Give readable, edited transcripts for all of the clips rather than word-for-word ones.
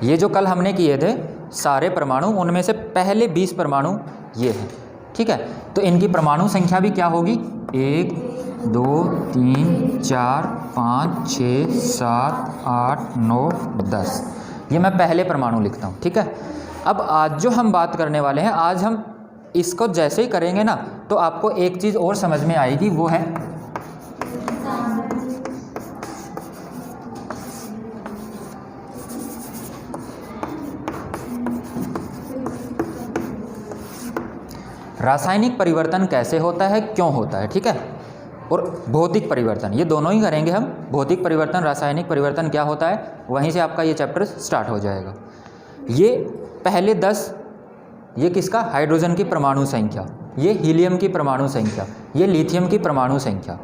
ये जो कल हमने किए थे सारे परमाणु, उनमें से पहले 20 परमाणु ये हैं, ठीक है। तो इनकी परमाणु संख्या भी क्या होगी, 1 2 3 4 5 6 7 8 9 10, ये मैं पहले परमाणु लिखता हूँ, ठीक है। अब आज जो हम बात करने वाले हैं, आज हम इसको जैसे ही करेंगे ना तो आपको एक चीज़ और समझ में आएगी, वो है रासायनिक परिवर्तन कैसे होता है, क्यों होता है, ठीक है। और भौतिक परिवर्तन, ये दोनों ही करेंगे हम। भौतिक परिवर्तन, रासायनिक परिवर्तन क्या होता है, वहीं से आपका ये चैप्टर स्टार्ट हो जाएगा। ये पहले 10, ये किसका, हाइड्रोजन की परमाणु संख्या, ये हीलियम की परमाणु संख्या, ये लिथियम की परमाणु संख्या।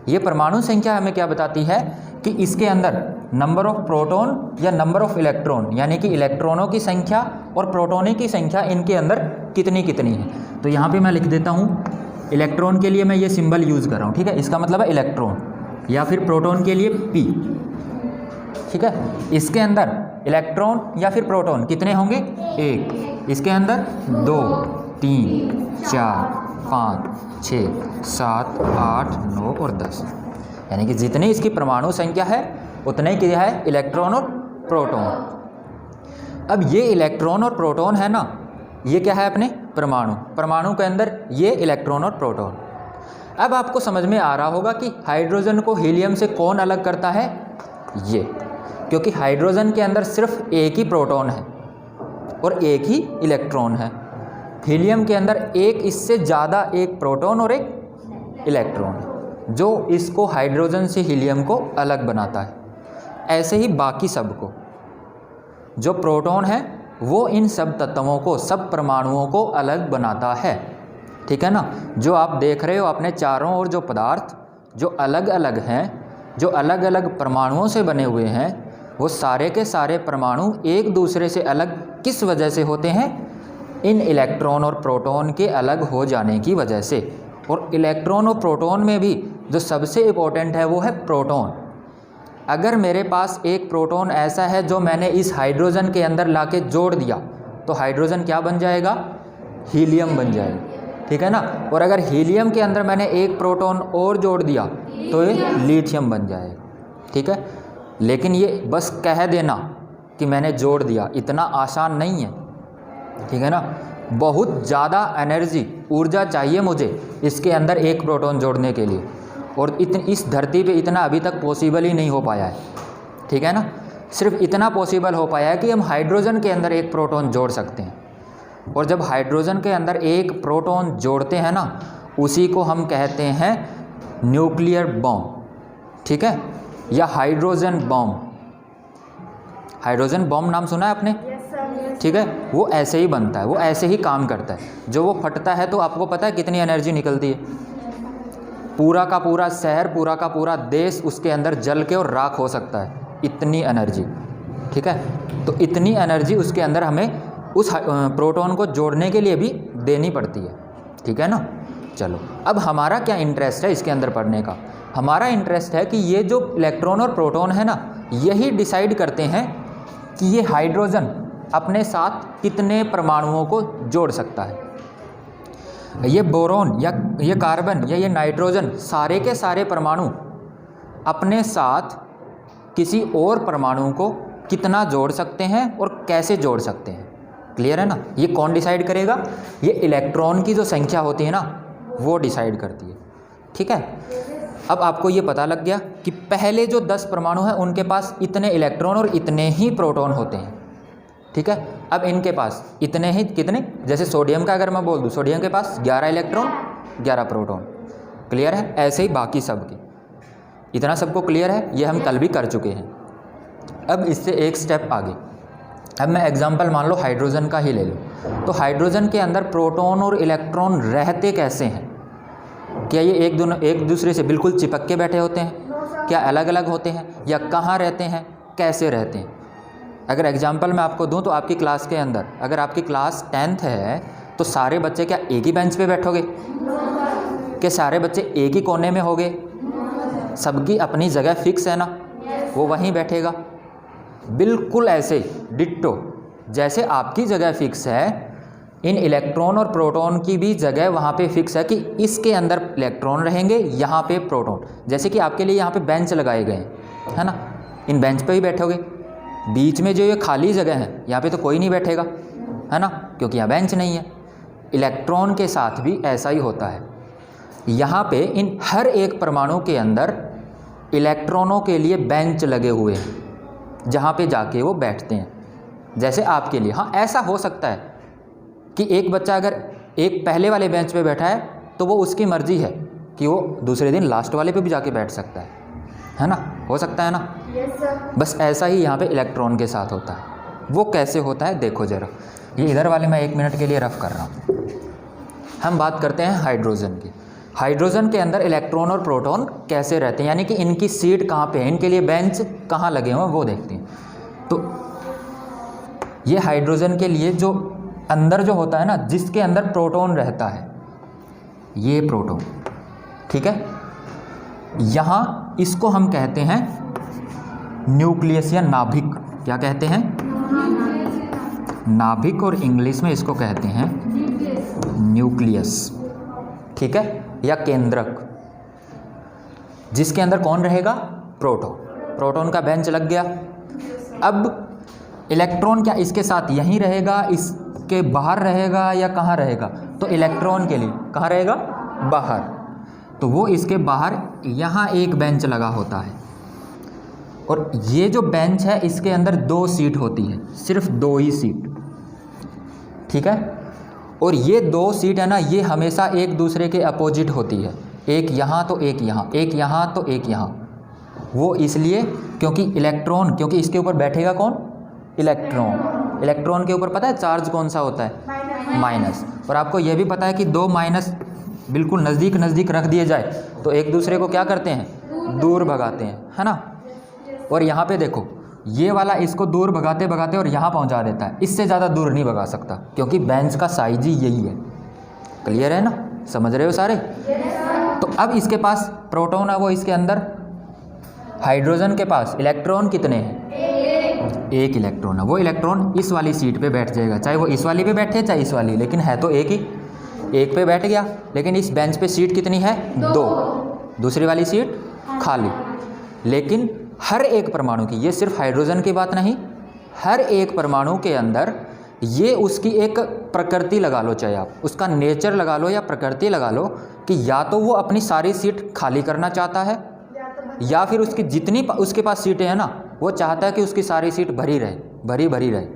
ये परमाणु संख्या हमें क्या बताती है कि इसके अंदर नंबर ऑफ प्रोटॉन या नंबर ऑफ इलेक्ट्रॉन, यानी कि इलेक्ट्रॉनों की संख्या और प्रोटॉनों की संख्या इनके अंदर कितनी कितनी है। तो यहाँ पे मैं लिख देता हूँ, इलेक्ट्रॉन के लिए मैं ये सिंबल यूज़ कर रहा हूँ, ठीक है। इसका मतलब है इलेक्ट्रॉन, या फिर प्रोटॉन के लिए P, ठीक है। इसके अंदर इलेक्ट्रॉन या फिर प्रोटॉन कितने होंगे, 1, इसके अंदर 2 3 4 5 6 7 8 9 और 10, यानी कि जितनी इसकी परमाणु संख्या है उतने की है इलेक्ट्रॉन और प्रोटॉन। अब ये इलेक्ट्रॉन और प्रोटॉन है ना, ये क्या है अपने परमाणु, परमाणु के अंदर ये इलेक्ट्रॉन और प्रोटॉन। अब आपको समझ में आ रहा होगा कि हाइड्रोजन को हीलियम से कौन अलग करता है, ये, क्योंकि हाइड्रोजन के अंदर सिर्फ एक ही प्रोटॉन है और एक ही इलेक्ट्रॉन है। हीलियम के अंदर एक इससे ज़्यादा, एक प्रोटॉन और एक इलेक्ट्रॉन, जो इसको हाइड्रोजन से हीलियम को अलग बनाता है। ऐसे ही बाकी सब को, जो प्रोटॉन है वो इन सब तत्वों को, सब परमाणुओं को अलग बनाता है, ठीक है ना। जो आप देख रहे हो अपने चारों ओर जो पदार्थ जो अलग अलग हैं, जो अलग अलग परमाणुओं से बने हुए हैं, वो सारे के सारे परमाणु एक दूसरे से अलग किस वजह से होते हैं, इन इलेक्ट्रॉन और प्रोटॉन के अलग हो जाने की वजह से। और इलेक्ट्रॉन और प्रोटॉन में भी जो सबसे इम्पोर्टेंट है वो है प्रोटॉन। अगर मेरे पास एक प्रोटॉन ऐसा है जो मैंने इस हाइड्रोजन के अंदर लाके जोड़ दिया, तो हाइड्रोजन क्या बन जाएगा, हीलियम बन जाएगा, ठीक है ना। और अगर हीलियम के अंदर मैंने एक प्रोटॉन और जोड़ दिया तो ये लिथियम बन जाएगा, ठीक है। लेकिन ये बस कह देना कि मैंने जोड़ दिया इतना आसान नहीं है, ठीक है ना। बहुत ज़्यादा एनर्जी, ऊर्जा चाहिए मुझे इसके अंदर एक प्रोटॉन जोड़ने के लिए, और इस धरती पे इतना अभी तक पॉसिबल ही नहीं हो पाया है, ठीक है ना। सिर्फ इतना पॉसिबल हो पाया है कि हम हाइड्रोजन के अंदर एक प्रोटॉन जोड़ सकते हैं, और जब हाइड्रोजन के अंदर एक प्रोटॉन जोड़ते हैं ना, उसी को हम कहते हैं न्यूक्लियर बॉम्ब, ठीक है, या हाइड्रोजन बॉम्ब। हाइड्रोजन बॉम्ब नाम सुना है आपने, ठीक है। वो ऐसे ही बनता है, वो ऐसे ही काम करता है। जो वो फटता है तो आपको पता है कितनी एनर्जी निकलती है, पूरा का पूरा शहर, पूरा का पूरा देश उसके अंदर जल के और राख हो सकता है, इतनी एनर्जी, ठीक है। तो इतनी एनर्जी उसके अंदर हमें उस प्रोटॉन को जोड़ने के लिए भी देनी पड़ती है, ठीक है ना। चलो, अब हमारा क्या इंटरेस्ट है इसके अंदर पढ़ने का, हमारा इंटरेस्ट है कि ये जो इलेक्ट्रॉन और प्रोटॉन है ना, यही डिसाइड करते हैं कि ये हाइड्रोजन अपने साथ कितने परमाणुओं को जोड़ सकता है। ये बोरॉन या ये कार्बन या ये नाइट्रोजन, सारे के सारे परमाणु अपने साथ किसी और परमाणु को कितना जोड़ सकते हैं और कैसे जोड़ सकते हैं, क्लियर है ना। ये कौन डिसाइड करेगा, ये इलेक्ट्रॉन की जो संख्या होती है ना, वो डिसाइड करती है, ठीक है। अब आपको ये पता लग गया कि पहले जो 10 परमाणु हैं उनके पास इतने इलेक्ट्रॉन और इतने ही प्रोटॉन होते हैं, ठीक है। अब इनके पास इतने ही, कितने, जैसे सोडियम का अगर मैं बोल दूं, सोडियम के पास 11 इलेक्ट्रॉन 11 प्रोटॉन, क्लियर है। ऐसे ही बाकी सब के, इतना सबको क्लियर है, ये हम कल भी कर चुके हैं। अब इससे एक स्टेप आगे, अब मैं एग्जांपल मान लो हाइड्रोजन का ही ले लो, तो हाइड्रोजन के अंदर प्रोटॉन और इलेक्ट्रॉन रहते कैसे हैं, क्या ये एक दूसरे से बिल्कुल चिपक के बैठे होते हैं, क्या अलग अलग होते हैं, या कहाँ रहते हैं, कैसे रहते हैं। अगर एग्जांपल मैं आपको दूं तो आपकी क्लास के अंदर, अगर आपकी क्लास 10th है तो सारे बच्चे क्या एक ही बेंच पे बैठोगे, कि सारे बच्चे एक ही कोने में होंगे, सबकी अपनी जगह फिक्स है ना, वो वहीं बैठेगा, बिल्कुल ऐसे डिट्टो जैसे आपकी जगह फिक्स है, इन इलेक्ट्रॉन और प्रोटॉन की भी जगह वहाँ पे फिक्स है कि इसके अंदर इलेक्ट्रॉन रहेंगे, यहाँ पे प्रोटॉन। जैसे कि आपके लिए यहाँ पे बेंच लगाए गए हैं, है ना, इन बेंच पे ही बैठोगे, बीच में जो ये खाली जगह है यहाँ पे तो कोई नहीं बैठेगा, है ना, क्योंकि यहाँ बेंच नहीं है। इलेक्ट्रॉन के साथ भी ऐसा ही होता है। यहाँ पे इन हर एक परमाणु के अंदर इलेक्ट्रॉनों के लिए बेंच लगे हुए हैं जहाँ पे जाके वो बैठते हैं। जैसे आपके लिए, हाँ ऐसा हो सकता है कि एक बच्चा अगर एक पहले वाले बेंच पे बैठा है तो वो उसकी मर्ज़ी है कि वो दूसरे दिन लास्ट वाले पे भी जाके बैठ सकता है ना, हो सकता है ना। Yes sir. बस ऐसा ही यहाँ पे इलेक्ट्रॉन के साथ होता है। वो कैसे होता है देखो ज़रा, ये इधर वाले मैं 1 मिनट के लिए रफ कर रहा हूँ। हम बात करते हैं हाइड्रोजन की। हाइड्रोजन के अंदर इलेक्ट्रॉन और प्रोटॉन कैसे रहते हैं, यानी कि इनकी सीट कहाँ पे है, इनके लिए बेंच कहाँ लगे हुए हैं वो देखते हैं। तो ये हाइड्रोजन के लिए जो अंदर जो होता है ना, जिसके अंदर प्रोटॉन रहता है, ये प्रोटॉन, ठीक है, यहाँ इसको हम कहते हैं न्यूक्लियस या नाभिक। क्या कहते हैं? नाभिक, और इंग्लिश में इसको कहते हैं न्यूक्लियस, ठीक है, या केंद्रक। जिसके अंदर कौन रहेगा? प्रोटॉन। प्रोटॉन का बेंच लग गया। अब इलेक्ट्रॉन क्या इसके साथ यहीं रहेगा, इसके बाहर रहेगा, या कहाँ रहेगा? तो इलेक्ट्रॉन के लिए कहाँ रहेगा? बाहर। तो वो इसके बाहर यहाँ एक बेंच लगा होता है, और ये जो बेंच है इसके अंदर 2 सीट होती है, सिर्फ 2 ही सीट, ठीक है। और ये 2 सीट है ना, ये हमेशा एक दूसरे के अपोजिट होती है, एक यहाँ तो एक यहाँ, एक यहाँ तो एक यहाँ। वो इसलिए क्योंकि इलेक्ट्रॉन, क्योंकि इसके ऊपर बैठेगा कौन? इलेक्ट्रॉन। इलेक्ट्रॉन के ऊपर पता है चार्ज कौन सा होता है? माइनस। और आपको यह भी पता है कि 2 माइनस बिल्कुल नज़दीक नज़दीक रख दिए जाए तो एक दूसरे को क्या करते हैं? दूर भगाते हैं, है ना। और यहाँ पे देखो, ये वाला इसको दूर भगाते भगाते और यहाँ पहुँचा देता है, इससे ज़्यादा दूर नहीं भगा सकता, क्योंकि बेंच का साइज ही यही है। क्लियर है ना, समझ रहे हो सारे? तो अब इसके पास प्रोटॉन है, वो इसके अंदर। हाइड्रोजन के पास इलेक्ट्रॉन कितने हैं? एक इलेक्ट्रॉन है। वो इलेक्ट्रॉन इस वाली सीट पे बैठ जाएगा, चाहे वो इस वाली पे बैठे चाहे इस वाली, लेकिन है तो एक ही। एक पे बैठ गया, लेकिन इस बेंच पे सीट कितनी है? 2। दूसरी वाली सीट खाली। लेकिन हर एक परमाणु की, ये सिर्फ हाइड्रोजन की बात नहीं, हर एक परमाणु के अंदर ये उसकी एक प्रकृति लगा लो, चाहे आप उसका नेचर लगा लो या प्रकृति लगा लो, कि या तो वो अपनी सारी सीट खाली करना चाहता है, या फिर उसकी जितनी उसके पास सीटें हैं ना, वो चाहता है कि उसकी सारी सीट भरी रहे, भरी भरी रहे,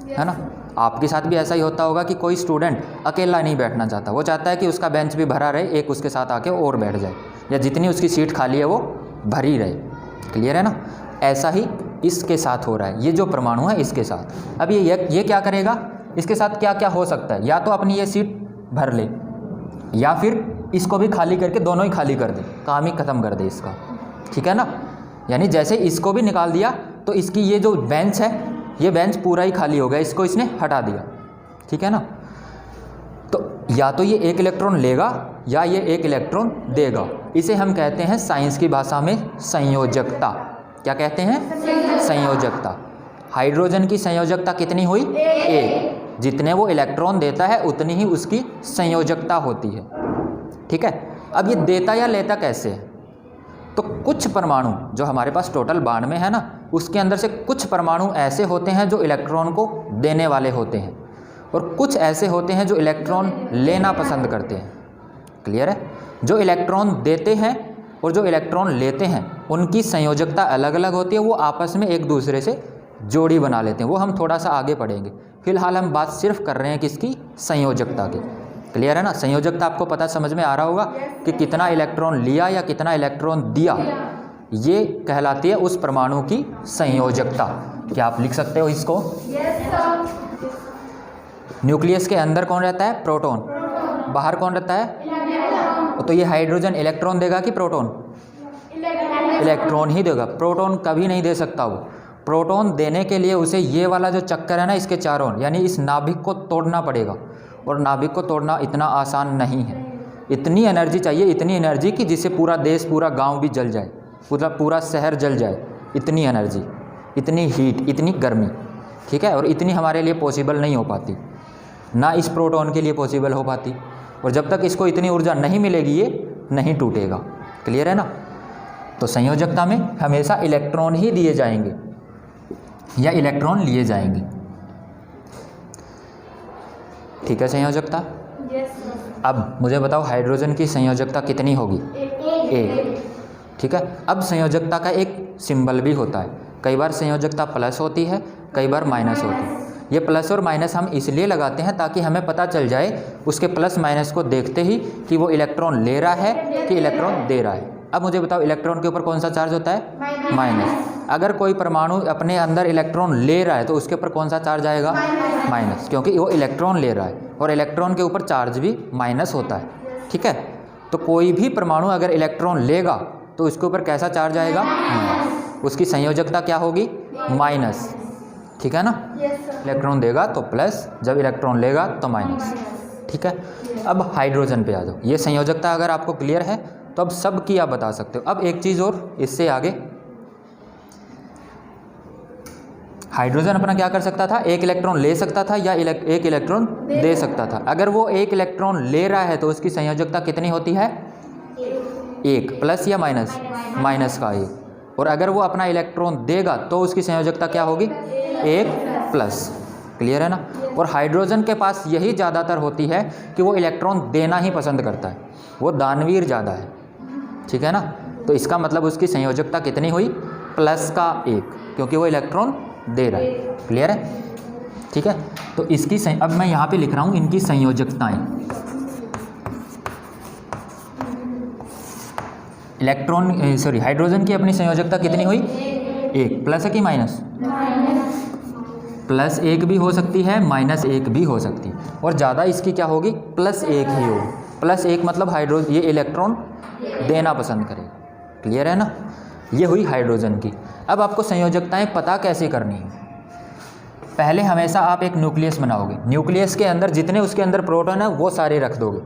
है ना। आपके साथ भी ऐसा ही होता होगा कि कोई स्टूडेंट अकेला नहीं बैठना चाहता, वो चाहता है कि उसका बेंच भी भरा रहे, एक उसके साथ आके और बैठ जाए, या जितनी उसकी सीट खाली है वो भरी रहे। क्लियर है ना। ऐसा ही इसके साथ हो रहा है, ये जो परमाणु है इसके साथ। अब ये क्या करेगा? इसके साथ क्या क्या हो सकता है? या तो अपनी ये सीट भर ले, या फिर इसको भी खाली करके दोनों ही खाली कर दे, काम ही ख़त्म कर दे इसका, ठीक है ना। यानी जैसे इसको भी निकाल दिया तो इसकी ये जो बेंच है, ये बेंच पूरा ही खाली हो गया, इसको इसने हटा दिया, ठीक है ना। तो या तो ये एक इलेक्ट्रॉन लेगा या ये एक इलेक्ट्रॉन देगा। इसे हम कहते हैं साइंस की भाषा में संयोजकता। क्या कहते हैं? संयोजकता। हाइड्रोजन की संयोजकता कितनी हुई? 1। जितने वो इलेक्ट्रॉन देता है उतनी ही उसकी संयोजकता होती है, ठीक है। अब ये देता या लेता कैसे है? तो कुछ परमाणु जो हमारे पास टोटल 92 है ना, उसके अंदर से कुछ परमाणु ऐसे होते हैं जो इलेक्ट्रॉन को देने वाले होते हैं, और कुछ ऐसे होते हैं जो इलेक्ट्रॉन लेना पसंद करते हैं। क्लियर है। जो इलेक्ट्रॉन देते हैं और जो इलेक्ट्रॉन लेते हैं उनकी संयोजकता अलग अलग होती है, वो आपस में एक दूसरे से जोड़ी बना लेते हैं, वो हम थोड़ा सा आगे पढ़ेंगे। फिलहाल हम बात सिर्फ कर रहे हैं किसकी? संयोजकता की। क्लियर है ना। संयोजकता आपको पता समझ में आ रहा होगा कि कितना इलेक्ट्रॉन लिया या कितना इलेक्ट्रॉन दिया, ये कहलाती है उस परमाणु की संयोजकता। क्या आप लिख सकते हो इसको? न्यूक्लियस के अंदर कौन रहता है? प्रोटॉन। बाहर कौन रहता है? तो ये हाइड्रोजन इलेक्ट्रॉन देगा कि प्रोटॉन? इलेक्ट्रॉन ही देगा, प्रोटॉन कभी नहीं दे सकता। वो प्रोटॉन देने के लिए उसे ये वाला जो चक्कर है ना इसके चारों, यानी इस नाभिक को तोड़ना पड़ेगा, और नाभिक को तोड़ना इतना आसान नहीं है। इतनी एनर्जी चाहिए, इतनी एनर्जी कि जिससे पूरा देश, पूरा गांव भी जल जाए, पूरा शहर जल जाए, इतनी एनर्जी, इतनी हीट, इतनी गर्मी, ठीक है, और इतनी हमारे लिए पॉसिबल नहीं हो पाती, ना इस प्रोटॉन के लिए पॉसिबल हो पाती। और जब तक इसको इतनी ऊर्जा नहीं मिलेगी ये नहीं टूटेगा। क्लियर है ना। तो संयोजकता में हमेशा इलेक्ट्रॉन ही दिए जाएंगे या इलेक्ट्रॉन लिए जाएंगे। ठीक है संयोजकता। अब मुझे बताओ हाइड्रोजन की संयोजकता कितनी होगी? एक। ठीक है। अब संयोजकता का एक सिंबल भी होता है। कई बार संयोजकता प्लस होती है, कई बार माइनस होती है। ये प्लस और माइनस हम इसलिए लगाते हैं ताकि हमें पता चल जाए उसके प्लस माइनस को देखते ही कि वो इलेक्ट्रॉन ले रहा है कि इलेक्ट्रॉन दे रहा है। अब मुझे बताओ इलेक्ट्रॉन के ऊपर कौन सा चार्ज होता है? माइनस। अगर कोई परमाणु अपने अंदर इलेक्ट्रॉन ले रहा है तो उसके ऊपर कौन सा चार्ज आएगा? माइनस, क्योंकि वो इलेक्ट्रॉन ले रहा है और इलेक्ट्रॉन के ऊपर चार्ज भी माइनस होता है। ठीक है। तो कोई भी परमाणु अगर इलेक्ट्रॉन लेगा तो उसके ऊपर कैसा चार्ज आएगा? उसकी संयोजकता क्या होगी? माइनस। ठीक है ना। इलेक्ट्रॉन देगा तो प्लस, जब इलेक्ट्रॉन लेगा तो माइनस। ठीक है। अब हाइड्रोजन पे आ जाओ। ये संयोजकता अगर आपको क्लियर है तो अब सब की आप बता सकते हो। अब एक चीज़ और इससे आगे, हाइड्रोजन अपना क्या कर सकता था? एक इलेक्ट्रॉन ले सकता था या एक इलेक्ट्रॉन दे सकता था। अगर वो एक इलेक्ट्रॉन ले रहा है तो उसकी संयोजकता कितनी होती है? एक। प्लस या माइनस? माइनस का एक। और अगर वो अपना इलेक्ट्रॉन देगा तो उसकी संयोजकता क्या होगी? एक प्लस। क्लियर है ना। और हाइड्रोजन के पास यही ज़्यादातर होती है कि वो इलेक्ट्रॉन देना ही पसंद करता है, वो दानवीर ज़्यादा है। ठीक है ना। तो इसका मतलब उसकी संयोजकता कितनी हुई? प्लस का एक, क्योंकि वो इलेक्ट्रॉन दे रहा है। क्लियर है। ठीक है। तो इसकी अब मैं यहाँ पे लिख रहा हूँ इनकी संयोजकताएं। हाइड्रोजन की अपनी संयोजकता कितनी हुई? एक। प्लस है कि माइनस? प्लस एक भी हो सकती है, माइनस एक भी हो सकती है, और ज़्यादा इसकी क्या होगी? प्लस एक ही होगी। प्लस एक मतलब हाइड्रोजन ये इलेक्ट्रॉन देना पसंद करेगा। क्लियर है ना। ये हुई हाइड्रोजन की। अब आपको संयोजकताएं पता कैसे करनी है? पहले हमेशा आप एक न्यूक्लियस बनाओगे, न्यूक्लियस के अंदर जितने उसके अंदर प्रोटॉन है वो सारे रख दोगे।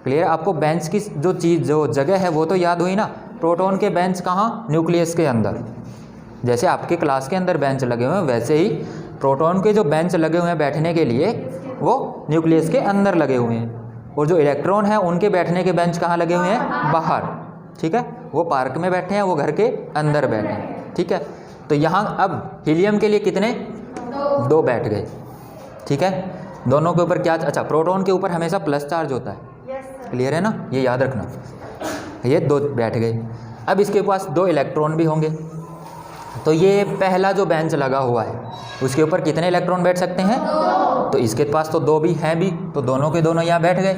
क्लियर। आपको बेंच की जो जगह है वो तो याद हुई ना। प्रोटॉन के बेंच कहाँ? न्यूक्लियस के अंदर। जैसे आपके क्लास के अंदर बेंच लगे हुए हैं वैसे ही प्रोटॉन के जो बेंच लगे हुए हैं बैठने के लिए वो न्यूक्लियस के अंदर लगे हुए हैं, और जो इलेक्ट्रॉन है उनके बैठने के बेंच कहाँ लगे हुए हैं? बाहर। ठीक है। वो पार्क में बैठे हैं, वो घर के अंदर बैठे हैं। ठीक है। तो यहाँ अब हीलियम के लिए कितने? दो बैठ गए। ठीक है। दोनों के ऊपर क्या? अच्छा, प्रोटॉन के ऊपर हमेशा प्लस चार्ज होता है। क्लियर है ना, ये याद रखना। ये दो बैठ गए। अब इसके पास दो इलेक्ट्रॉन भी होंगे। तो ये पहला जो बेंच लगा हुआ है उसके ऊपर कितने इलेक्ट्रॉन बैठ सकते हैं? तो इसके पास तो दो भी हैं भी, तो दोनों के दोनों यहाँ बैठ गए।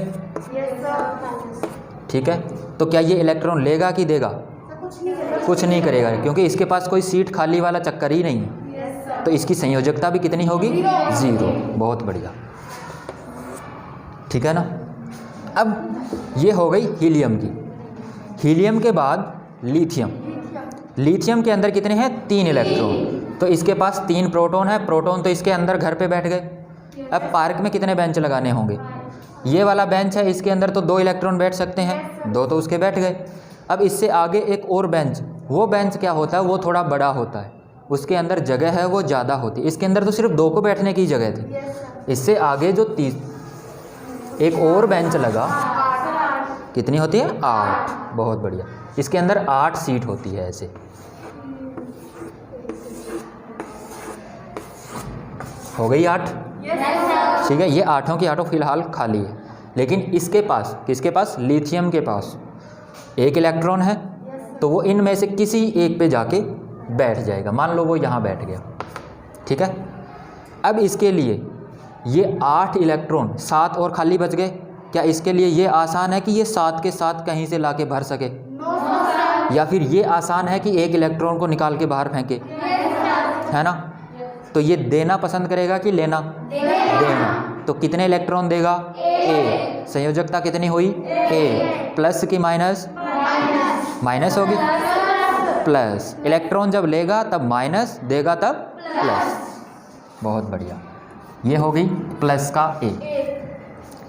ठीक है। तो क्या ये इलेक्ट्रॉन लेगा कि देगा? कुछ नहीं करेगा, क्योंकि इसके पास कोई सीट खाली वाला चक्कर ही नहीं है। तो इसकी संयोजकता भी कितनी होगी? जीरो। बहुत बढ़िया। ठीक है ना। अब ये हो गई हीलियम की। हीलियम के बाद लिथियम। लिथियम के अंदर कितने हैं? तीन इलेक्ट्रॉन। तो इसके पास तीन प्रोटॉन है। प्रोटॉन तो इसके अंदर घर पे बैठ गए। अब पार्क में कितने बेंच लगाने होंगे? ये वाला बेंच है, इसके अंदर तो दो इलेक्ट्रॉन बैठ सकते हैं, दो तो उसके बैठ गए। अब इससे आगे एक और बेंच, वो बेंच क्या होता है? वो थोड़ा बड़ा होता है, उसके अंदर जगह है वो ज़्यादा होती है। इसके अंदर तो सिर्फ दो को बैठने की जगह थी। इससे आगे जो एक और बेंच लगा, कितनी होती है? 8। बहुत बढ़िया। इसके अंदर 8 सीट होती है। ऐसे हो गई 8। ठीक है। ये आठों की आठों फिलहाल खाली है, लेकिन इसके पास, किसके पास? लिथियम के पास एक इलेक्ट्रॉन है, तो वो इनमें से किसी एक पे जाके बैठ जाएगा। मान लो वो यहाँ बैठ गया। ठीक है। अब इसके लिए ये 8 इलेक्ट्रॉन, 7 और खाली बच गए। क्या इसके लिए ये आसान है कि ये 7 के 7 कहीं से लाके भर सके? या फिर ये आसान है कि एक इलेक्ट्रॉन को निकाल के बाहर फेंके? है ना। तो ये देना पसंद करेगा कि लेना? देना। तो कितने इलेक्ट्रॉन देगा? ए। संयोजकता कितनी हुई? ए। प्लस की माइनस? माइनस होगी। प्लस। इलेक्ट्रॉन जब लेगा तब माइनस, देगा तब प्लस। बहुत बढ़िया। ये हो गई प्लस का ए।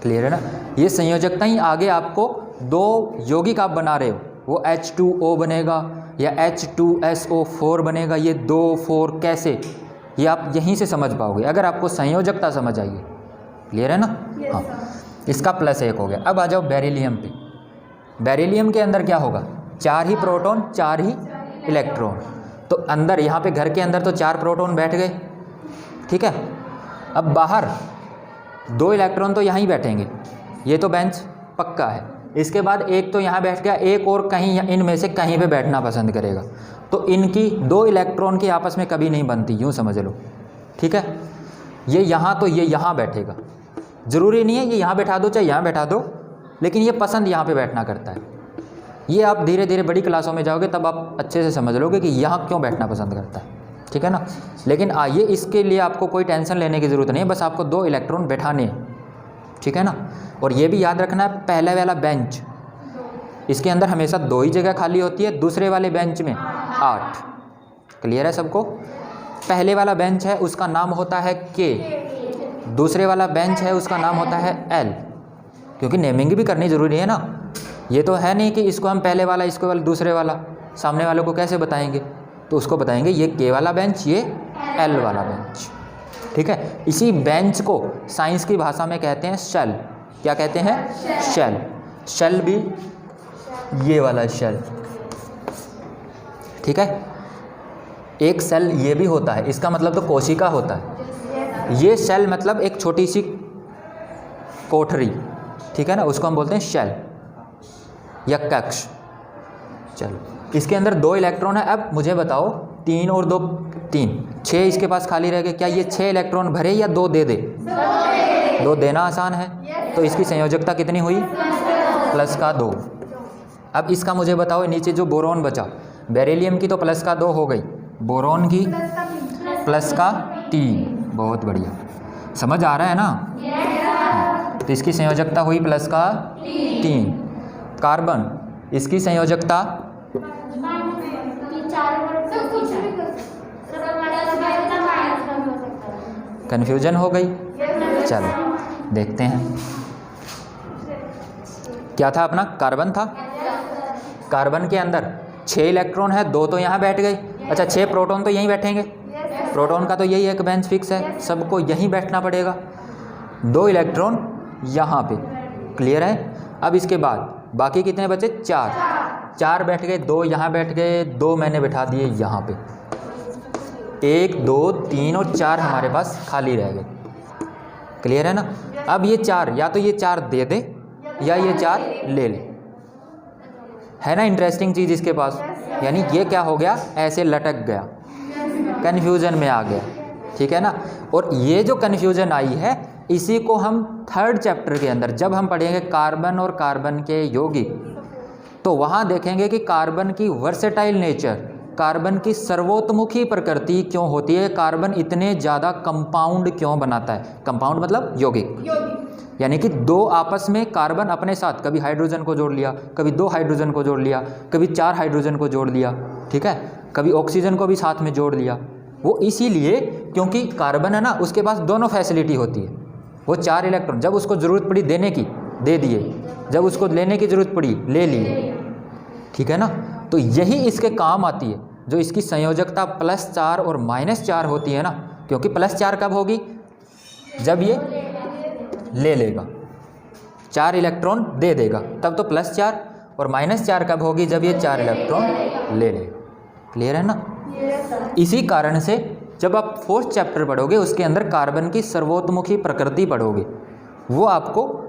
क्लियर है ना। ये संयोजकता ही आगे आपको दो यौगिक आप बना रहे हो, वो H2O बनेगा या H2SO4 बनेगा। ये 2 4 कैसे, ये आप यहीं से समझ पाओगे अगर आपको संयोजकता समझ आइए। क्लियर है ना? हाँ, इसका +1 हो गया। अब आ जाओ बेरिलियम पे। बेरिलियम के अंदर क्या होगा? 4 ही प्रोटॉन 4 ही इलेक्ट्रॉन। तो अंदर यहाँ पे घर के अंदर तो 4 प्रोटॉन बैठ गए, ठीक है। अब बाहर 2 इलेक्ट्रॉन तो यहाँ ही बैठेंगे, ये तो बेंच पक्का है। इसके बाद एक तो यहाँ बैठ गया, एक और कहीं इनमें से कहीं पे बैठना पसंद करेगा। तो इनकी 2 इलेक्ट्रॉन की आपस में कभी नहीं बनती, यूँ समझ लो, ठीक है। ये यहाँ तो ये यहाँ बैठेगा, ज़रूरी नहीं है ये यहाँ बैठा दो चाहे यहाँ बैठा दो, लेकिन ये पसंद यहाँ पे बैठना करता है। ये आप धीरे धीरे बड़ी क्लासों में जाओगे तब आप अच्छे से समझ लोगे कि यहाँ क्यों बैठना पसंद करता है, ठीक है ना। लेकिन आइए, इसके लिए आपको कोई टेंशन लेने की ज़रूरत नहीं है, बस आपको 2 इलेक्ट्रॉन बैठाने हैं, ठीक है ना। और ये भी याद रखना है, पहले वाला बेंच इसके अंदर हमेशा 2 ही जगह खाली होती है, दूसरे वाले बेंच में 8। क्लियर है सबको? पहले वाला बेंच है उसका नाम होता है K, दूसरे वाला बेंच है उसका नाम होता है L, क्योंकि नेमिंग भी करनी ज़रूरी है ना। ये तो है नहीं कि इसको हम पहले वाला इसको वाला दूसरे वाला, सामने वालों को कैसे बताएंगे, तो उसको बताएंगे ये K वाला बेंच ये L वाला बेंच, ठीक है। इसी बेंच को साइंस की भाषा में कहते हैं शेल। क्या कहते हैं? शेल। शेल भी ये वाला शेल, ठीक है। एक सेल ये भी होता है, इसका मतलब तो कोशिका होता है। ये शेल मतलब एक छोटी सी कोठरी, ठीक है ना, उसको हम बोलते हैं शेल या कक्ष। चलो, इसके अंदर 2 इलेक्ट्रॉन है। अब मुझे बताओ 3 और 2 3 6 इसके पास खाली रह गए, क्या ये 6 इलेक्ट्रॉन भरे या 2 दे दे? 2 देना आसान है, तो इसकी संयोजकता कितनी हुई? +2। अब इसका मुझे बताओ, नीचे जो बोरोन बचा, बेरिलियम की तो +2 हो गई, बोरोन की +3। बहुत बढ़िया, समझ आ रहा है ना। तो इसकी संयोजकता हुई +3। कार्बन, इसकी संयोजकता कन्फ्यूजन हो गई। चलो देखते हैं, क्या था अपना? कार्बन था। कार्बन के अंदर 6 इलेक्ट्रॉन है, 2 तो यहाँ बैठ गए। अच्छा, 6 प्रोटॉन तो यहीं बैठेंगे, प्रोटॉन का तो यही एक बेंच फिक्स है, सबको यहीं बैठना पड़ेगा। 2 इलेक्ट्रॉन यहाँ पे, क्लियर है। अब इसके बाद बाकी कितने बचे? 4 बैठ गए, 2 यहाँ बैठ गए, 2 मैंने बैठा दिए यहाँ पे। 1 2 3 और 4 हमारे पास खाली रह गए, क्लियर है ना। अब ये 4 या तो ये 4 दे दे या ये 4 ले ले, है ना इंटरेस्टिंग चीज़ इसके पास। यानी ये क्या हो गया? ऐसे लटक गया, कन्फ्यूज़न में आ गया, ठीक है ना। और ये जो कन्फ्यूज़न आई है, इसी को हम 3rd चैप्टर के अंदर जब हम पढ़ेंगे कार्बन और कार्बन के यौगिक, तो वहाँ देखेंगे कि कार्बन की वर्सेटाइल नेचर, कार्बन की सर्वोत्मुखी प्रकृति क्यों होती है, कार्बन इतने ज़्यादा कंपाउंड क्यों बनाता है। कंपाउंड मतलब यौगिक, यानी कि 2 आपस में कार्बन अपने साथ कभी हाइड्रोजन को जोड़ लिया, कभी 2 हाइड्रोजन को जोड़ लिया, कभी 4 हाइड्रोजन को जोड़ लिया, ठीक है, कभी ऑक्सीजन को भी साथ में जोड़ लिया। वो इसीलिए क्योंकि कार्बन है ना, उसके पास दोनों फैसिलिटी होती है। वो 4 इलेक्ट्रॉन जब उसको ज़रूरत पड़ी देने की दे दिए, जब उसको लेने की ज़रूरत पड़ी ले लिए, ठीक है ना। तो यही इसके काम आती है, जो इसकी संयोजकता +4 और -4 होती है ना, क्योंकि +4 कब होगी? जब ये ले लेगा, 4 इलेक्ट्रॉन दे देगा, तब तो +4, और -4 कब होगी? जब ये 4 इलेक्ट्रॉन ले लेगा। क्लियर है ना। इसी कारण से जब आप 4th चैप्टर पढ़ोगे, उसके अंदर कार्बन की सर्वोत्मुखी प्रकृति पढ़ोगे, वो आपको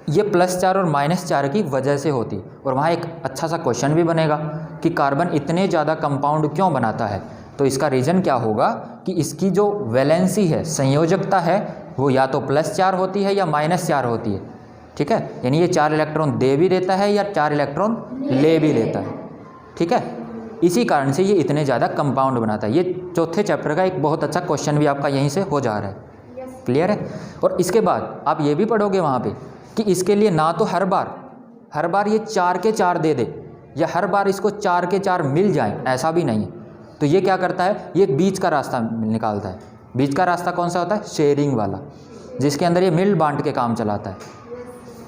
ये +4 और -4 की वजह से होती। और वहाँ एक अच्छा सा क्वेश्चन भी बनेगा कि कार्बन इतने ज़्यादा कंपाउंड क्यों बनाता है। तो इसका रीज़न क्या होगा कि इसकी जो वैलेंसी है, संयोजकता है, वो या तो +4 होती है या -4 होती है, ठीक है। यानी ये 4 इलेक्ट्रॉन दे भी देता है या 4 इलेक्ट्रॉन ले भी लेता है, ठीक है। इसी कारण से ये इतने ज़्यादा कंपाउंड बनाता है। ये 4th चैप्टर का एक बहुत अच्छा क्वेश्चन भी आपका यहीं से हो जा रहा है, क्लियर है। और इसके बाद आप ये भी पढ़ोगे वहाँ पे कि इसके लिए ना तो हर बार ये 4 के 4 दे दे या हर बार इसको 4 के 4 मिल जाए, ऐसा भी नहीं है। तो ये क्या करता है? ये बीच का रास्ता निकालता है। बीच का रास्ता कौन सा होता है? शेयरिंग वाला, जिसके अंदर ये मिल बांट के काम चलाता है,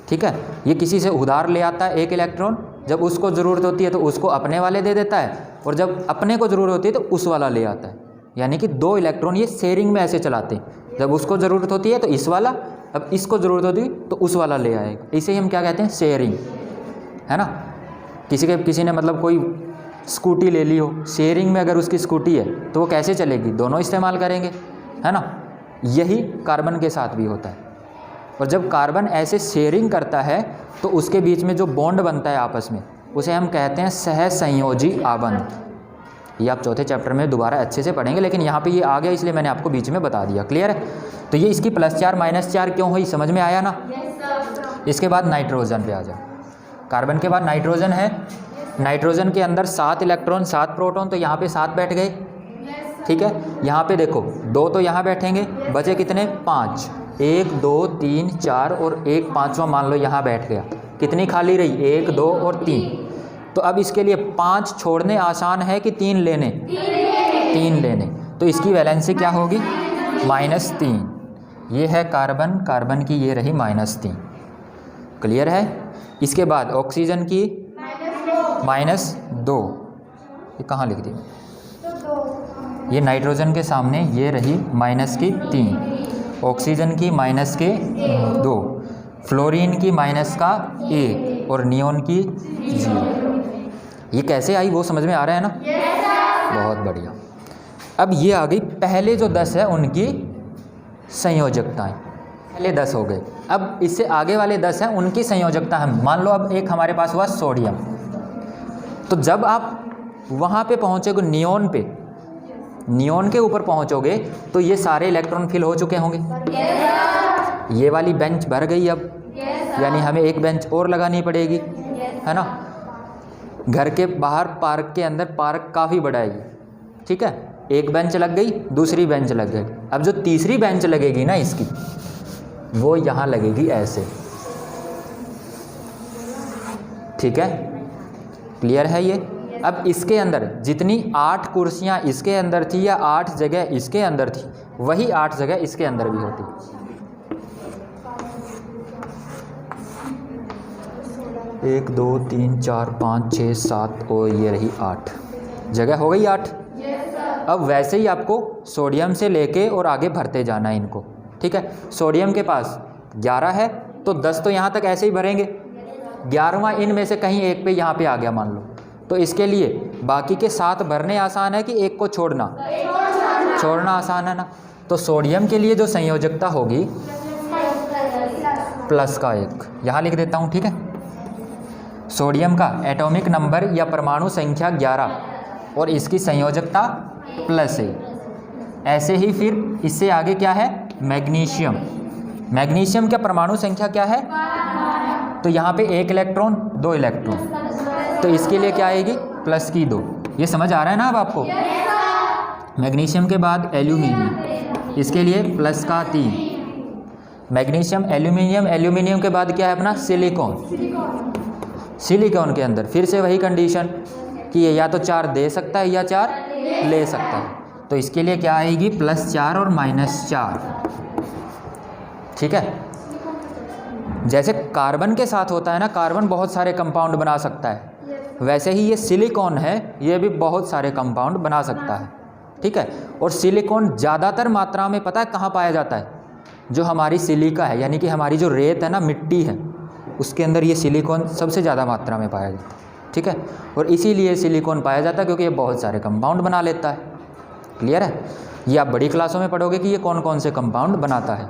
ठीक है। ये किसी से उधार ले आता है 1 इलेक्ट्रॉन, जब उसको ज़रूरत होती है तो उसको अपने वाले दे देता है, और जब अपने को ज़रूरत होती है तो उस वाला ले आता है। यानी कि 2 इलेक्ट्रॉन ये शेयरिंग में ऐसे चलाते हैं, जब उसको ज़रूरत होती है तो इस वाला, अब इसको ज़रूरत होती है तो उस वाला ले आएगा। इसे ही हम क्या कहते हैं, शेयरिंग, है ना। किसी ने मतलब कोई स्कूटी ले ली हो, शेयरिंग में अगर उसकी स्कूटी है तो वो कैसे चलेगी, दोनों इस्तेमाल करेंगे, है ना। यही कार्बन के साथ भी होता है। और जब कार्बन ऐसे शेयरिंग करता है तो उसके बीच में जो बॉन्ड बनता है आपस में, उसे हम कहते हैं सहसंयोजी आबंध। ये आप चौथे चैप्टर में दोबारा अच्छे से पढ़ेंगे, लेकिन यहाँ पे ये आ गया इसलिए मैंने आपको बीच में बता दिया। क्लियर है। तो ये इसकी +4 -4 क्यों हुई, समझ में आया ना। इसके बाद नाइट्रोजन पे आ जाओ। कार्बन के बाद नाइट्रोजन है। नाइट्रोजन के अंदर 7 इलेक्ट्रॉन 7 प्रोटॉन, तो यहाँ पे 7 बैठ गए, ठीक है। यहाँ पे देखो 2 तो यहाँ बैठेंगे, बचे कितने, 5। 1 2 3 4 और एक 5वां मान लो यहाँ बैठ गया। कितनी खाली रही, 1 2 और 3। तो अब इसके लिए 5 छोड़ने आसान है कि 3 लेने, 3 लेने। तो इसकी वैलेंसी क्या होगी, -3। ये है कार्बन, कार्बन की ये रही -3। क्लियर है। इसके बाद ऑक्सीजन की -2। ये कहाँ लिख दी, ये नाइट्रोजन के सामने ये रही -3, ऑक्सीजन की -2, फ्लोरीन की -1 और नियोन की 0। ये कैसे आई वो समझ में आ रहा है ना। बहुत बढ़िया। अब ये आ गई पहले जो 10 है उनकी संयोजकताएं, पहले 10 हो गए। अब इससे आगे वाले 10 हैं उनकी संयोजकता हम मान लो, अब एक हमारे पास हुआ सोडियम। तो जब आप वहाँ पे पहुँचोगे नियोन पे, नियोन के ऊपर पहुँचोगे तो ये सारे इलेक्ट्रॉन फिल हो चुके होंगे। ये वाली बेंच भर गई अब, यानी हमें एक बेंच और लगानी पड़ेगी, है ना। घर के बाहर पार्क के अंदर, पार्क काफ़ी बड़ा है ये, ठीक है। एक बेंच लग गई, दूसरी बेंच लग गई। अब जो तीसरी बेंच लगेगी ना इसकी, वो यहाँ लगेगी ऐसे, ठीक है। क्लियर है ये। अब इसके अंदर जितनी 8 कुर्सियाँ इसके अंदर थी या 8 जगह इसके अंदर थी, वही 8 जगह इसके अंदर भी होती। 1 2 3 4 5 6 7 और ये रही 8 जगह हो गई 8। अब वैसे ही आपको सोडियम से लेके और आगे भरते जाना है इनको, ठीक है। सोडियम के पास 11 है तो 10 तो यहाँ तक ऐसे ही भरेंगे, 11वां इनमें से कहीं एक पे यहाँ पे आ गया मान लो, तो इसके लिए बाकी के 7 भरने आसान है कि एक को छोड़ना आसान है ना। तो सोडियम के लिए जो संयोजकता होगी +1, यहाँ लिख देता हूँ, ठीक है। सोडियम का एटॉमिक नंबर या परमाणु संख्या 11 और इसकी संयोजकता +1। ऐसे ही फिर इससे आगे क्या है, मैग्नीशियम। मैग्नीशियम का परमाणु संख्या क्या है, तो यहाँ पे 1 इलेक्ट्रॉन 2 इलेक्ट्रॉन, तो इसके लिए क्या आएगी, +2। ये समझ आ रहा है ना अब आपको। मैग्नीशियम के बाद एल्यूमिनियम, इसके लिए +3। मैग्नीशियम एल्यूमिनियम, एल्यूमिनियम के बाद क्या है अपना सिलिकॉन। सिलिकॉन के अंदर फिर से वही कंडीशन कि ये या तो 4 दे सकता है या 4 ले सकता है, तो इसके लिए क्या आएगी, +4 और -4, ठीक है। जैसे कार्बन के साथ होता है ना, कार्बन बहुत सारे कंपाउंड बना सकता है, वैसे ही ये सिलिकॉन है, ये भी बहुत सारे कंपाउंड बना सकता है, ठीक है। और सिलिकॉन ज़्यादातर मात्रा में पता है कहाँ पाया जाता है, जो हमारी सिलिका है, यानी कि हमारी जो रेत है ना, मिट्टी है, उसके अंदर ये सिलिकॉन सबसे ज़्यादा मात्रा में पाया जाता है, ठीक है। और इसीलिए सिलिकॉन पाया जाता है क्योंकि ये बहुत सारे कंपाउंड बना लेता है। क्लियर है। ये आप बड़ी क्लासों में पढ़ोगे कि ये कौन कौन से कंपाउंड बनाता है।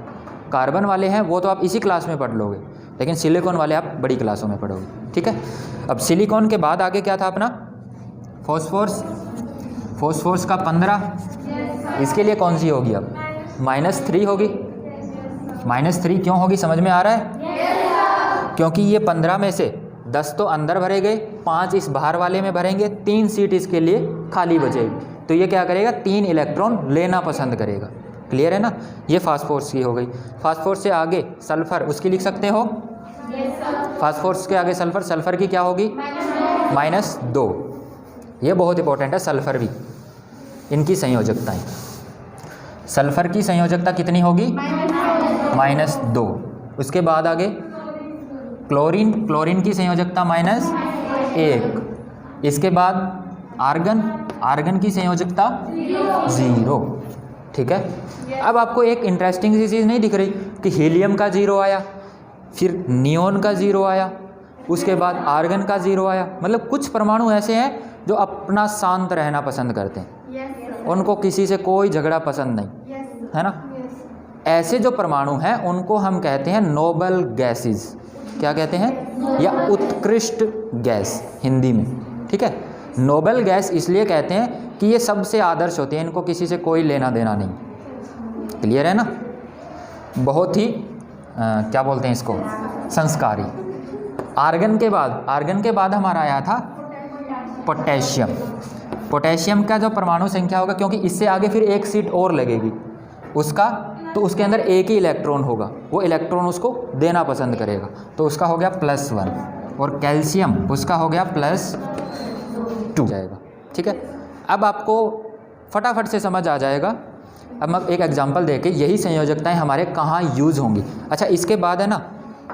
कार्बन वाले हैं वो तो आप इसी क्लास में पढ़ लोगे, लेकिन सिलिकॉन वाले आप बड़ी क्लासों में पढ़ोगे, ठीक है। अब सिलिकॉन के बाद आगे क्या था अपना, फॉस्फोरस। फॉस्फोरस का 15, इसके लिए कौन सी होगी अब, -3 होगी। -3 क्यों होगी, समझ में आ रहा है। क्योंकि ये 15 में से 10 तो अंदर भरे गए, 5 इस बाहर वाले में भरेंगे, 3 सीट इसके लिए खाली बचेगी, तो ये क्या करेगा, 3 इलेक्ट्रॉन लेना पसंद करेगा। क्लियर है ना। ये फास्फोरस की हो गई। फास्फोरस से आगे सल्फर, उसकी लिख सकते हो। फास्फोरस के आगे सल्फर, सल्फर की क्या होगी, -2। ये बहुत इंपॉर्टेंट है सल्फर भी, इनकी संयोजकताएं। सल्फर की संयोजकता कितनी होगी, -2। उसके बाद आगे क्लोरीन, क्लोरीन की संयोजकता -1। 1। इसके बाद आर्गन, आर्गन की संयोजकता 0। ठीक है। अब आपको एक इंटरेस्टिंग सी चीज़ नहीं दिख रही कि हीलियम का 0 आया, फिर नियोन का 0 आया, उसके बाद आर्गन का 0 आया। मतलब कुछ परमाणु ऐसे हैं जो अपना शांत रहना पसंद करते हैं, उनको किसी से कोई झगड़ा पसंद नहीं, है ना। ऐसे जो परमाणु हैं उनको हम कहते हैं नोबल गैसेस। क्या कहते हैं? या उत्कृष्ट गैस हिंदी में। ठीक है। नोबल गैस इसलिए कहते हैं कि ये सबसे आदर्श होती है, इनको किसी से कोई लेना देना नहीं। क्लियर है ना। बहुत ही क्या बोलते हैं इसको, संस्कारी। आर्गन के बाद हमारा आया था पोटेशियम। पोटेशियम का जो परमाणु संख्या होगा, क्योंकि इससे आगे फिर एक सीट और लगेगी उसका, तो उसके अंदर एक ही इलेक्ट्रॉन होगा, वो इलेक्ट्रॉन उसको देना पसंद करेगा, तो उसका हो गया +1। और कैल्शियम उसका हो गया +2 जाएगा। ठीक है। अब आपको फटाफट से समझ आ जाएगा। अब मैं एक एग्जांपल देके यही संयोजकताएं हमारे कहाँ यूज़ होंगी। अच्छा, इसके बाद है ना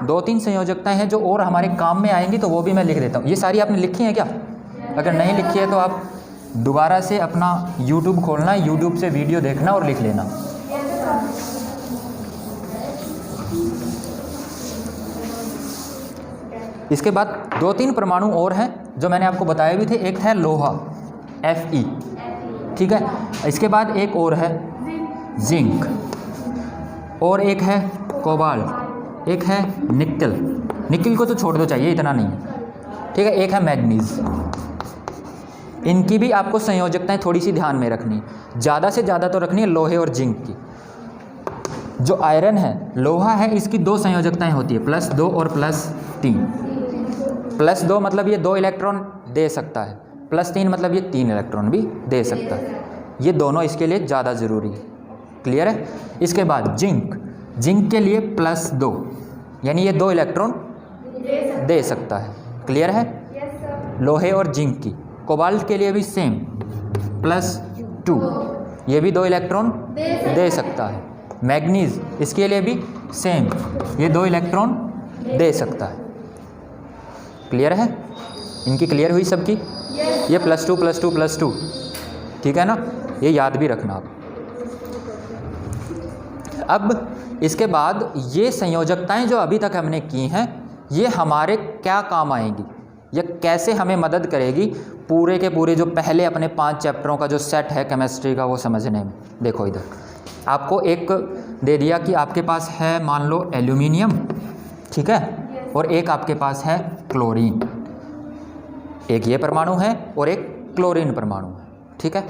2-3 संयोजकताएं हैं जो और हमारे काम में आएंगी, तो वो भी मैं लिख देता हूँ। ये सारी आपने लिखी हैं क्या? अगर नहीं लिखी है तो आप दोबारा से अपना YouTube खोलना, YouTube से वीडियो देखना और लिख लेना। इसके बाद 2-3 परमाणु और हैं जो मैंने आपको बताए भी थे। एक है लोहा Fe, ठीक है। इसके बाद एक और है जिंक, और एक है कोबाल्ट, एक है निकल। निकल को तो छोड़ दो, चाहिए इतना नहीं है। ठीक है। एक है मैग्नीज। इनकी भी आपको संयोजकताएं थोड़ी सी ध्यान में रखनी है, ज़्यादा से ज़्यादा तो रखनी है लोहे और जिंक की। जो आयरन है, लोहा है, इसकी 2 संयोजकताएं होती है, +2 और +3। +2 मतलब ये 2 इलेक्ट्रॉन दे सकता है, +3 मतलब ये 3 इलेक्ट्रॉन भी दे सकता है। ये दोनों इसके लिए ज़्यादा ज़रूरी है। क्लियर है। इसके बाद जिंक, जिंक के लिए +2, यानी ये 2 इलेक्ट्रॉन दे सकता है। क्लियर है। लोहे और जिंक की। कोबाल्ट के लिए भी सेम, +2, ये भी 2 इलेक्ट्रॉन दे सकता है। मैग्नीज, इसके लिए भी सेम, ये 2 इलेक्ट्रॉन दे सकता है। क्लियर है। इनकी क्लियर हुई सबकी? ये +2 +2 +2, ठीक है ना। ये याद भी रखना आप। अब इसके बाद ये संयोजकताएं जो अभी तक हमने की हैं, ये हमारे क्या काम आएंगी, या कैसे हमें मदद करेगी पूरे के पूरे जो पहले अपने 5 चैप्टरों का जो सेट है केमिस्ट्री का, वो समझने में। देखो इधर आपको एक दे दिया कि आपके पास है मान लो एल्यूमिनियम, ठीक है, और एक आपके पास है क्लोरीन। एक ये परमाणु है और एक क्लोरीन परमाणु है। ठीक है।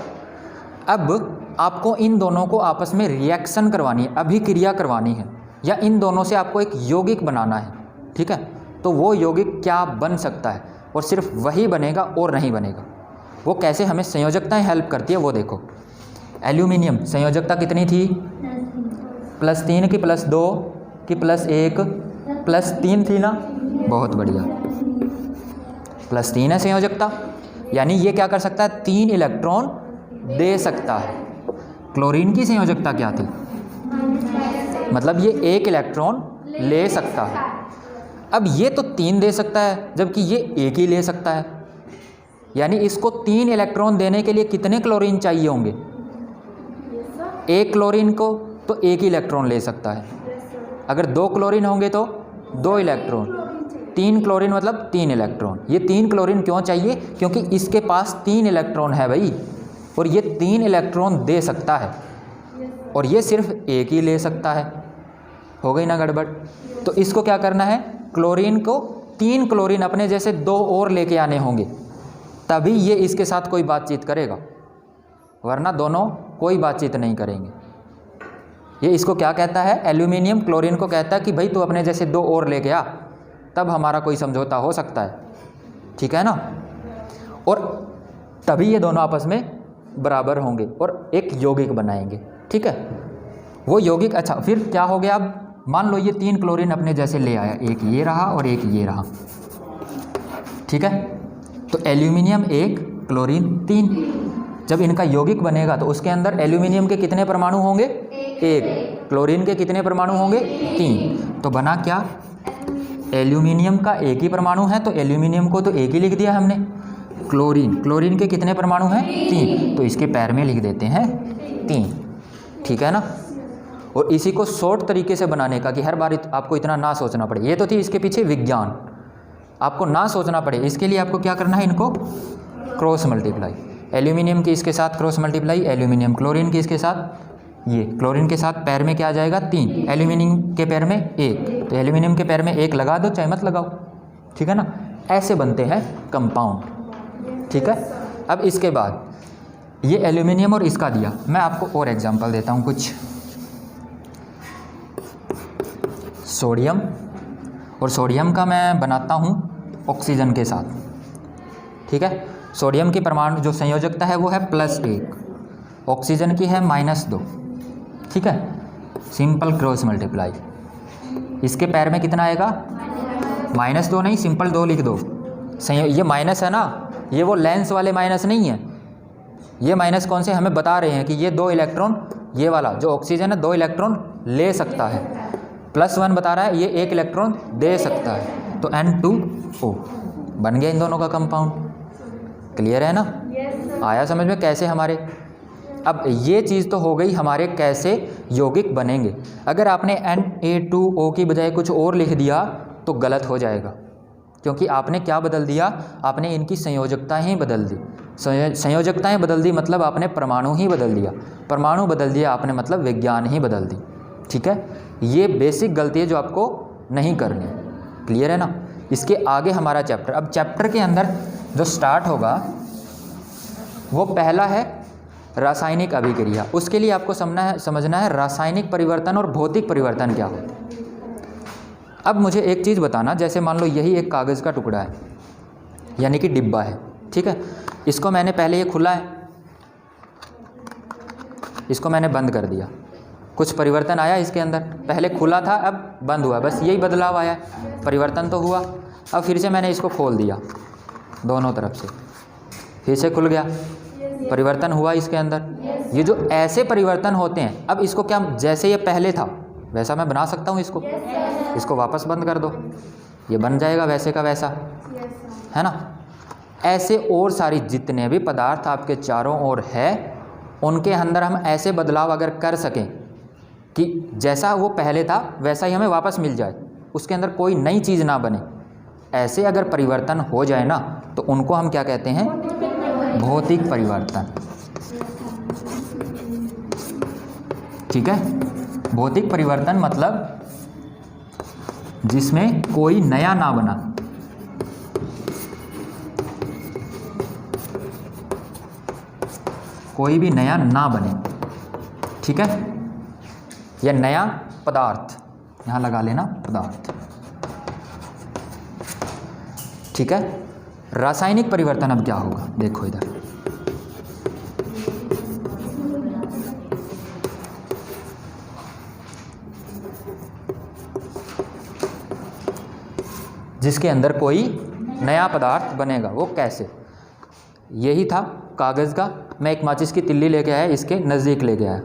अब आपको इन दोनों को आपस में रिएक्शन करवानी है, अभिक्रिया करवानी है, या इन दोनों से आपको एक यौगिक बनाना है। ठीक है। तो वो यौगिक क्या बन सकता है, और सिर्फ वही बनेगा और नहीं बनेगा। वो कैसे हमें संयोजकताएं हेल्प करती है वो देखो। एल्यूमिनियम संयोजकता कितनी थी? +3 की +2 की +1 +3 थी ना। बहुत बढ़िया, +3 है संयोजकता, यानी ये क्या कर सकता है? 3 इलेक्ट्रॉन दे सकता है। क्लोरीन की संयोजकता क्या थी? मतलब ये 1 इलेक्ट्रॉन ले सकता है। अब ये तो 3 दे सकता है, जबकि ये 1 ही ले सकता है। यानी इसको 3 इलेक्ट्रॉन देने के लिए कितने क्लोरीन चाहिए होंगे? 1 क्लोरीन को तो 1 ही इलेक्ट्रॉन ले सकता है। अगर 2 क्लोरीन होंगे तो 2 इलेक्ट्रॉन, 3 क्लोरीन मतलब 3 इलेक्ट्रॉन। ये 3 क्लोरीन क्यों चाहिए? क्योंकि इसके पास 3 इलेक्ट्रॉन है भाई, और ये 3 इलेक्ट्रॉन दे सकता है, और ये सिर्फ 1 ही ले सकता है। हो गई ना गड़बड़। तो इसको क्या करना है? क्लोरीन को 3 क्लोरीन अपने जैसे 2 और लेके आने होंगे, तभी ये इसके साथ कोई बातचीत करेगा, वरना दोनों कोई बातचीत नहीं करेंगे। ये इसको क्या कहता है? एल्यूमिनियम क्लोरीन को कहता है कि भाई तू अपने जैसे 2 और लेके आ, तब हमारा कोई समझौता हो सकता है। ठीक है ना। और तभी ये दोनों आपस में बराबर होंगे और एक यौगिक बनाएंगे। ठीक है। वो यौगिक, अच्छा फिर क्या हो गया? अब मान लो ये 3 क्लोरीन अपने जैसे ले आया, एक ये रहा और एक ये रहा। ठीक है। तो एल्यूमिनियम 1 क्लोरीन 3, जब इनका यौगिक बनेगा तो उसके अंदर एल्यूमिनियम के कितने परमाणु होंगे? 1। क्लोरीन के कितने परमाणु होंगे? 3। तो बना क्या? एल्यूमिनियम का एक ही परमाणु है तो एल्यूमिनियम को तो एक ही लिख दिया हमने। क्लोरीन, क्लोरीन के कितने परमाणु हैं? 3, तो इसके पैर में लिख देते हैं 3, ठीक है ना। और इसी को शॉर्ट तरीके से बनाने का कि हर बार आपको इतना ना सोचना पड़े, ये तो थी इसके पीछे विज्ञान, आपको ना सोचना पड़े, इसके लिए आपको क्या करना है, इनको क्रॉस मल्टीप्लाई। एल्यूमिनियम की इसके साथ क्रॉस मल्टीप्लाई, एल्यूमिनियम क्लोरीन की इसके साथ, ये क्लोरीन के साथ पैर में क्या आ जाएगा 3, एल्यूमिनियम के पैर में 1, तो एल्यूमिनियम के पैर में 1 लगा दो चाहे मत लगाओ, ठीक है ना। ऐसे बनते हैं कंपाउंड, ठीक है। अब इसके बाद ये एल्यूमिनियम और इसका दिया, मैं आपको और एग्जांपल देता हूँ कुछ। सोडियम, और सोडियम का मैं बनाता हूँ ऑक्सीजन के साथ, ठीक है। सोडियम की परमाणु जो संयोजकता है वो है +1, ऑक्सीजन की है -2, ठीक है। सिंपल क्रॉस मल्टीप्लाई, इसके पैर में कितना आएगा, -2 नहीं, सिंपल 2 लिख दो। ये माइनस है ना, ये वो लेंस वाले माइनस नहीं है, ये माइनस कौन से हमें बता रहे हैं कि ये 2 इलेक्ट्रॉन, ये वाला जो ऑक्सीजन है 2 इलेक्ट्रॉन ले सकता है, +1 बता रहा है ये 1 इलेक्ट्रॉन दे सकता है, तो N2O बन गया इन दोनों का कंपाउंड। क्लियर है ना? आया समझ में कैसे हमारे। अब ये चीज़ तो हो गई हमारे कैसे यौगिक बनेंगे। अगर आपने Na2O की बजाय कुछ और लिख दिया तो गलत हो जाएगा, क्योंकि आपने क्या बदल दिया, आपने इनकी संयोजकताएं ही बदल दी। संयोजकताएं बदल दी मतलब आपने परमाणु ही बदल दिया, परमाणु बदल दिया आपने मतलब विज्ञान ही बदल दी, ठीक है। ये बेसिक गलती है जो आपको नहीं करनी। क्लियर है ना? इसके आगे हमारा चैप्टर, अब चैप्टर के अंदर जो स्टार्ट होगा वो पहला है रासायनिक अभिक्रिया। उसके लिए आपको समझना है रासायनिक परिवर्तन और भौतिक परिवर्तन क्या होता है। अब मुझे एक चीज़ बताना, जैसे मान लो यही एक कागज़ का टुकड़ा है, यानी कि डिब्बा है, ठीक है। इसको मैंने पहले, ये खुला है, इसको मैंने बंद कर दिया, कुछ परिवर्तन आया इसके अंदर, पहले खुला था अब बंद हुआ, बस यही बदलाव आया, परिवर्तन तो हुआ। अब फिर से मैंने इसको खोल दिया दोनों तरफ से, फिर से खुल गया, परिवर्तन हुआ इसके अंदर। ये जो ऐसे परिवर्तन होते हैं, अब इसको क्या, जैसे ये पहले था वैसा मैं बना सकता हूँ इसको वापस बंद कर दो, ये बन जाएगा वैसे का वैसा, है ना। ऐसे और सारी जितने भी पदार्थ आपके चारों ओर है, उनके अंदर हम ऐसे बदलाव अगर कर सकें कि जैसा वो पहले था वैसा ही हमें वापस मिल जाए, उसके अंदर कोई नई चीज़ ना बने, ऐसे अगर परिवर्तन हो जाए ना, तो उनको हम क्या कहते हैं, भौतिक परिवर्तन, ठीक है। भौतिक परिवर्तन मतलब जिसमें कोई नया ना बना, कोई भी नया ना बने, ठीक है। यह नया पदार्थ, यहाँ लगा लेना पदार्थ, ठीक है। रासायनिक परिवर्तन अब क्या होगा, देखो इधर, जिसके अंदर कोई नया पदार्थ बनेगा, वो कैसे। यही था कागज़ का, मैं एक माचिस की तिल्ली लेके आया, इसके नज़दीक लेके आया,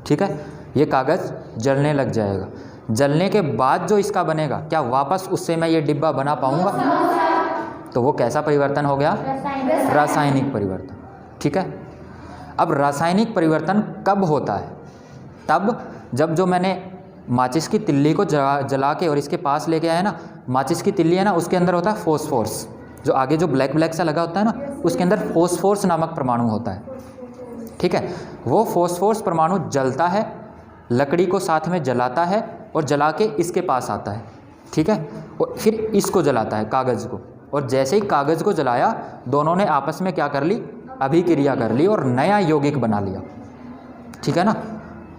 ठीक है। ये कागज़ जलने लग जाएगा, जलने के बाद जो इसका बनेगा, क्या वापस उससे मैं ये डिब्बा बना पाऊँगा, तो वो कैसा परिवर्तन हो गया, रासायनिक परिवर्तन, ठीक है। अब रासायनिक परिवर्तन कब होता है, तब जब जो मैंने माचिस की तिल्ली को जला के और इसके पास लेके आया ना, माचिस की तिल्ली है ना, उसके अंदर होता है फॉस्फोरस, जो आगे जो ब्लैक ब्लैक सा लगा होता है ना, उसके अंदर फॉस्फोरस नामक परमाणु होता है, ठीक है। वो फॉस्फोरस परमाणु जलता है, लकड़ी को साथ में जलाता है और जला के इसके पास आता है, ठीक है, और फिर इसको जलाता है, कागज़ को, और जैसे ही कागज़ को जलाया, दोनों ने आपस में क्या कर ली, अभिक्रिया कर ली और नया यौगिक बना लिया, ठीक है ना।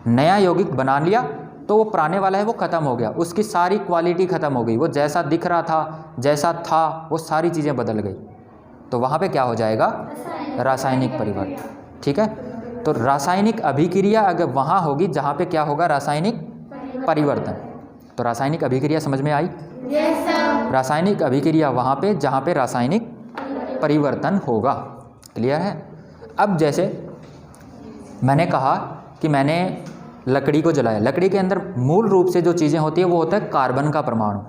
नया यौगिक बना लिया तो वो पुराने वाला है वो ख़त्म हो गया, उसकी सारी क्वालिटी ख़त्म हो गई, वो जैसा दिख रहा था, जैसा था, वो सारी चीज़ें बदल गई, तो वहाँ पे क्या हो जाएगा, रासायनिक परिवर्तन, ठीक है। तो रासायनिक अभिक्रिया अगर वहाँ होगी जहाँ पे क्या होगा, रासायनिक परिवर्तन। तो रासायनिक अभिक्रिया समझ में आई? yes, sir। रासायनिक अभिक्रिया वहाँ पे जहाँ पे रासायनिक परिवर्तन होगा। क्लियर है? अब जैसे मैंने कहा कि मैंने लकड़ी को जलाया, लकड़ी के अंदर मूल रूप से जो चीज़ें होती है वो होता है कार्बन का परमाणु,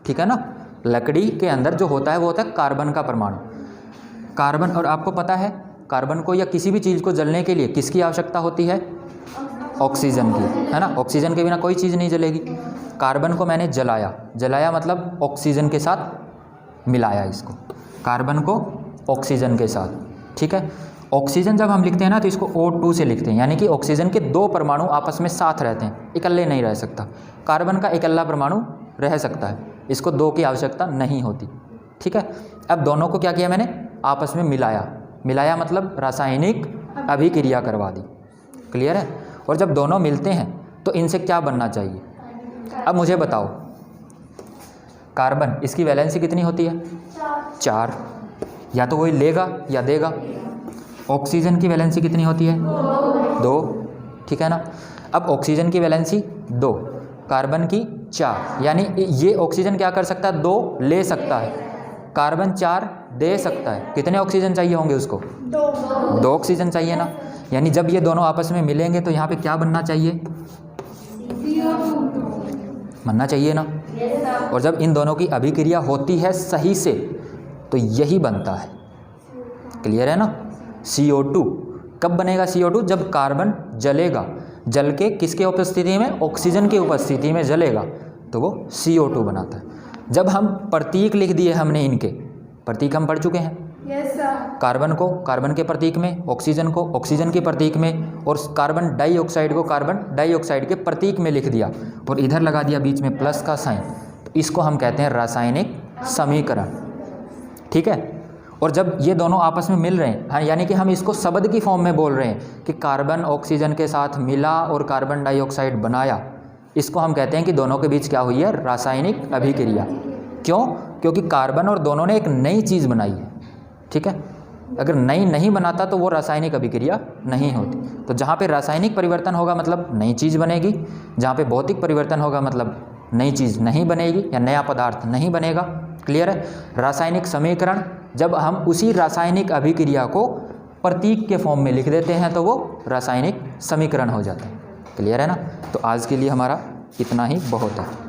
ठीक है ना। लकड़ी के अंदर जो होता है वो होता है कार्बन का परमाणु। कार्बन, और आपको पता है कार्बन को या किसी भी चीज़ को जलने के लिए किसकी आवश्यकता होती है? ऑक्सीजन की, है ना। ऑक्सीजन के बिना कोई चीज़ नहीं जलेगी। कार्बन को मैंने जलाया, जलाया मतलब ऑक्सीजन के साथ मिलाया इसको, कार्बन को ऑक्सीजन के साथ, ठीक है। ऑक्सीजन जब हम लिखते हैं ना तो इसको O2 से लिखते हैं, यानी कि ऑक्सीजन के दो परमाणु आपस में साथ रहते हैं, इकल्ले नहीं रह सकता। कार्बन का इकल्ला परमाणु रह सकता है, इसको दो की आवश्यकता नहीं होती, ठीक है। अब दोनों को क्या किया मैंने? आपस में मिलाया, मिलाया मतलब रासायनिक अभिक्रिया करवा दी, क्लियर है। और जब दोनों मिलते हैं तो इनसे क्या बनना चाहिए? अब मुझे बताओ, कार्बन इसकी वैलेंसी कितनी होती है? 4, या तो वही लेगा या देगा। ऑक्सीजन की वैलेंसी कितनी होती है? 2, ठीक है ना। अब ऑक्सीजन की वैलेंसी 2, कार्बन की 4, यानी ये ऑक्सीजन क्या कर सकता है? 2 ले सकता है, कार्बन 4 दे सकता है। कितने ऑक्सीजन चाहिए होंगे उसको? 2 ऑक्सीजन चाहिए ना। यानी जब ये दोनों आपस में मिलेंगे तो यहाँ पे क्या बनना चाहिए? बनना चाहिए ना। और जब इन दोनों की अभिक्रिया होती है सही से तो यही बनता है, क्लियर है ना। CO2 कब बनेगा? CO2 जब कार्बन जलेगा, जल के किसके उपस्थिति में? ऑक्सीजन की उपस्थिति में जलेगा तो वो CO2 बनाता है। जब हम प्रतीक लिख दिए हमने, इनके प्रतीक हम पढ़ चुके हैं। कार्बन को कार्बन के प्रतीक में, ऑक्सीजन को ऑक्सीजन के प्रतीक में, और कार्बन डाइऑक्साइड को कार्बन डाइऑक्साइड के प्रतीक में लिख दिया, और इधर लगा दिया बीच में प्लस का साइन। तो इसको हम कहते हैं रासायनिक समीकरण, ठीक है। और जब ये दोनों आपस में मिल रहे हैं, हाँ, यानी कि हम इसको शब्द की फॉर्म में बोल रहे हैं कि कार्बन ऑक्सीजन के साथ मिला और कार्बन डाइऑक्साइड बनाया, इसको हम कहते हैं कि दोनों के बीच क्या हुई है? रासायनिक अभिक्रिया। क्यों? क्योंकि कार्बन और दोनों ने एक नई चीज़ बनाई है, ठीक है। अगर नई नहीं बनाता तो वो रासायनिक अभिक्रिया नहीं होती। तो जहाँ पे रासायनिक परिवर्तन होगा मतलब नई चीज़ बनेगी, जहाँ पे भौतिक परिवर्तन होगा मतलब नई चीज़ नहीं बनेगी या नया पदार्थ नहीं बनेगा, क्लियर है। रासायनिक समीकरण, जब हम उसी रासायनिक अभिक्रिया को प्रतीक के फॉर्म में लिख देते हैं तो वो रासायनिक समीकरण हो जाता है, क्लियर है ना। तो आज के लिए हमारा इतना ही बहुत है।